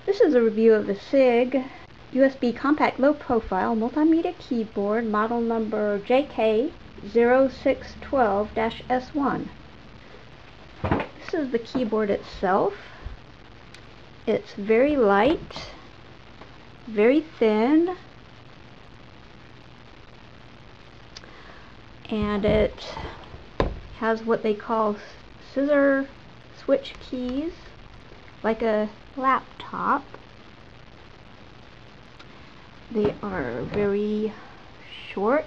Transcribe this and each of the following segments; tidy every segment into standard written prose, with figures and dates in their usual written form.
This is a review of the SIIG USB compact low profile multimedia keyboard model number JK-0612-S1. This is the keyboard itself. It's very light, very thin, and it has what they call scissor switch keys, like a laptop. They are very short,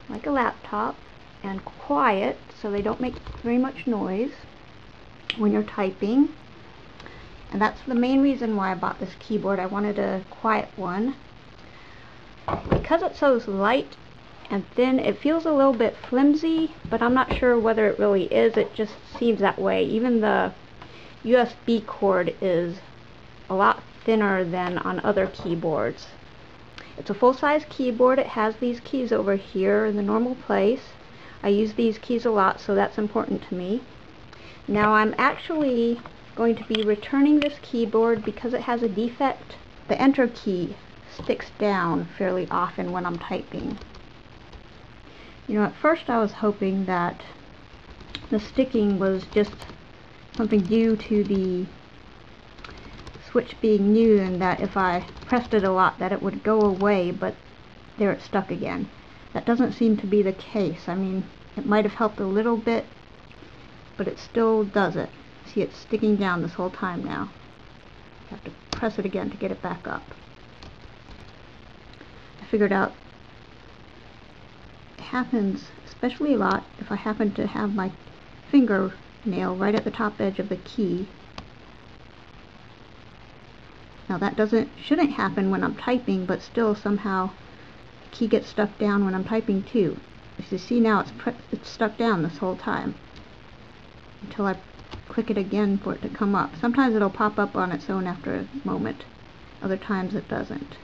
like a laptop, and quiet, so they don't make very much noise when you're typing. And that's the main reason why I bought this keyboard. I wanted a quiet one. Because it's so light and thin, it feels a little bit flimsy, but I'm not sure whether it really is. It just seems that way. Even the USB cord is a lot thinner than on other keyboards. It's a full-size keyboard. It has these keys over here in the normal place. I use these keys a lot, so that's important to me. Now I'm actually going to be returning this keyboard because it has a defect. The enter key sticks down fairly often when I'm typing. You know, at first I was hoping that the sticking was just something due to the switch being new, and that if I pressed it a lot that it would go away, but there it stuck again. That doesn't seem to be the case. I mean, it might have helped a little bit, but it still does it. See, it's sticking down this whole time now. I have to press it again to get it back up. I figured out it happens especially a lot if I happen to have my fingernail right at the top edge of the key. Now that shouldn't happen when I'm typing, but still somehow the key gets stuck down when I'm typing too. As you see now, it's stuck down this whole time until I click it again for it to come up. Sometimes it'll pop up on its own after a moment. Other times it doesn't.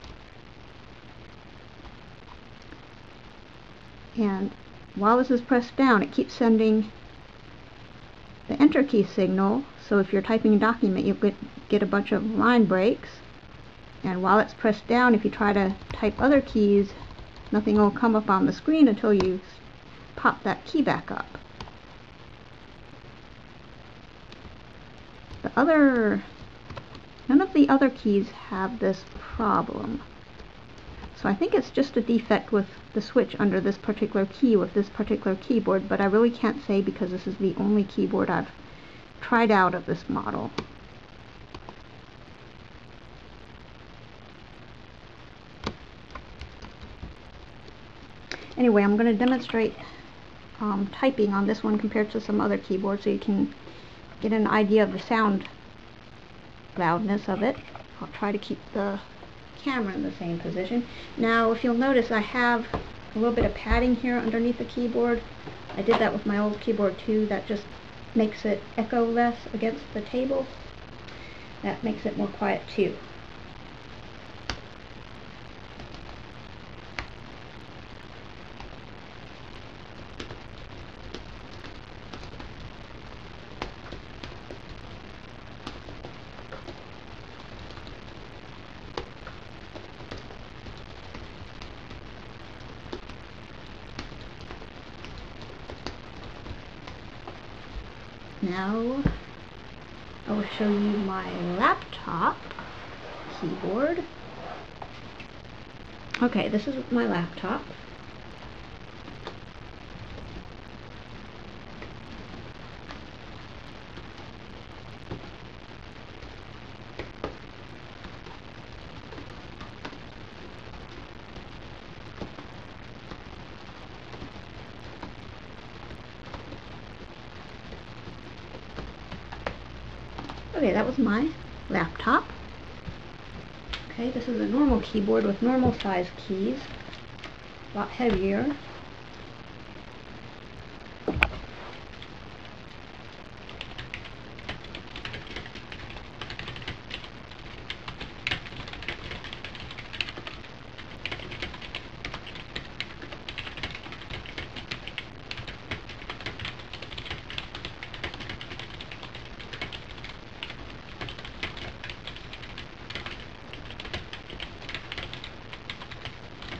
And while this is pressed down, it keeps sending the enter key signal. So if you're typing a document, you'll get a bunch of line breaks. And while it's pressed down, if you try to type other keys, nothing will come up on the screen until you pop that key back up. None of the other keys have this problem. So I think it's just a defect with the switch under this particular key with this particular keyboard, but I really can't say because this is the only keyboard I've tried out of this model. Anyway, I'm going to demonstrate typing on this one compared to some other keyboards so you can get an idea of the sound loudness of it. I'll try to keep the camera in the same position. Now, if you'll notice, I have a little bit of padding here underneath the keyboard. I did that with my old keyboard too. That just makes it echo less against the table. That makes it more quiet too. Now I will show you my laptop keyboard. Okay, this is my laptop. Okay, that was my laptop. Okay, this is a normal keyboard with normal size keys, a lot heavier.